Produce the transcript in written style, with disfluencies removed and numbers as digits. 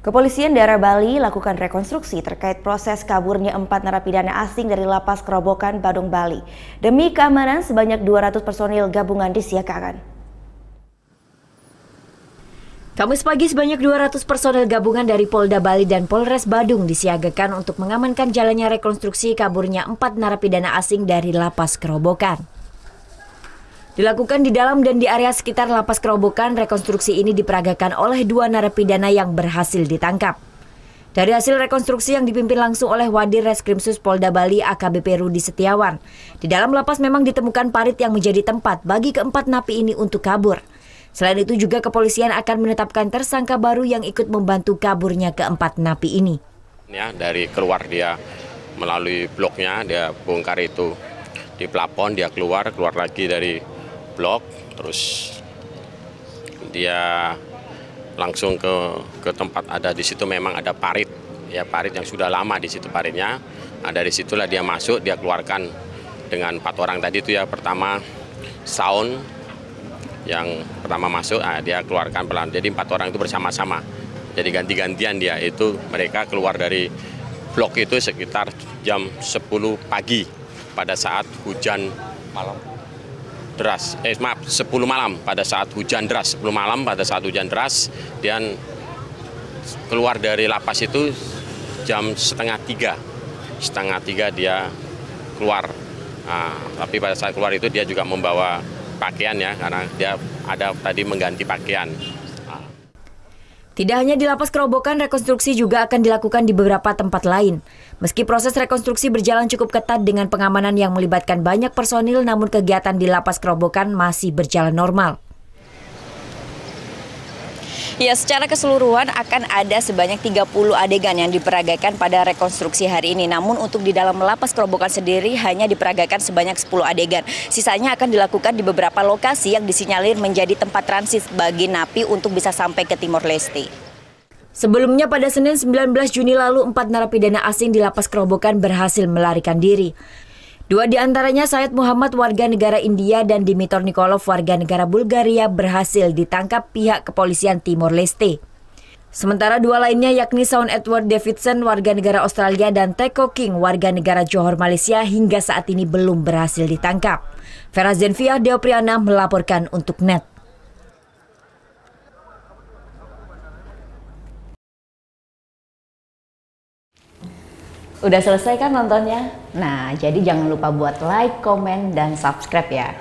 Kepolisian daerah Bali lakukan rekonstruksi terkait proses kaburnya 4 narapidana asing dari Lapas Kerobokan, Badung, Bali. Demi keamanan, sebanyak 200 personil gabungan disiagakan. Kamis pagi sebanyak 200 personel gabungan dari Polda Bali dan Polres Badung disiagakan untuk mengamankan jalannya rekonstruksi kaburnya 4 narapidana asing dari Lapas Kerobokan. Dilakukan di dalam dan di area sekitar Lapas Kerobokan, rekonstruksi ini diperagakan oleh 2 narapidana yang berhasil ditangkap. Dari hasil rekonstruksi yang dipimpin langsung oleh Wadir Reskrimsus Polda Bali AKBP Rudi Setiawan, di dalam lapas memang ditemukan parit yang menjadi tempat bagi keempat napi ini untuk kabur. Selain itu juga kepolisian akan menetapkan tersangka baru yang ikut membantu kaburnya keempat napi ini. Ya, dari keluar dia melalui bloknya, dia bongkar itu di plafon, dia keluar lagi dari blok, terus dia langsung ke tempat ada di situ memang ada parit, ya parit yang sudah lama di situ paritnya. Nah, dari situlah dia masuk, dia keluarkan dengan 4 orang tadi itu ya, pertama Sound yang pertama masuk, dia keluarkan pelan. Jadi 4 orang itu bersama-sama. Jadi ganti-gantian dia itu mereka keluar dari blok itu sekitar jam 10 pagi pada saat hujan malam. 10 malam pada saat hujan deras, 10 malam pada saat hujan deras, dan keluar dari lapas itu jam setengah tiga dia keluar. Nah, tapi pada saat keluar itu dia juga membawa pakaian ya, karena dia ada tadi mengganti pakaian. Tidak hanya di Lapas Kerobokan, rekonstruksi juga akan dilakukan di beberapa tempat lain. Meski proses rekonstruksi berjalan cukup ketat dengan pengamanan yang melibatkan banyak personil, namun kegiatan di Lapas Kerobokan masih berjalan normal. Ya, secara keseluruhan akan ada sebanyak 30 adegan yang diperagakan pada rekonstruksi hari ini. Namun untuk di dalam Lapas Kerobokan sendiri hanya diperagakan sebanyak 10 adegan. Sisanya akan dilakukan di beberapa lokasi yang disinyalir menjadi tempat transit bagi napi untuk bisa sampai ke Timor Leste. Sebelumnya pada Senin 19 Juni lalu, 4 narapidana asing di Lapas Kerobokan berhasil melarikan diri. 2 di antaranya, Syed Muhammad warga negara India dan Dimitor Nikolov warga negara Bulgaria, berhasil ditangkap pihak kepolisian Timor Leste. Sementara 2 lainnya yakni Shaun Edward Davidson warga negara Australia dan Teko King warga negara Johor Malaysia hingga saat ini belum berhasil ditangkap. Vera Zenvia Deopriana melaporkan untuk NET. Udah selesai kan nontonnya? Nah, jadi jangan lupa buat like, komen, dan subscribe ya.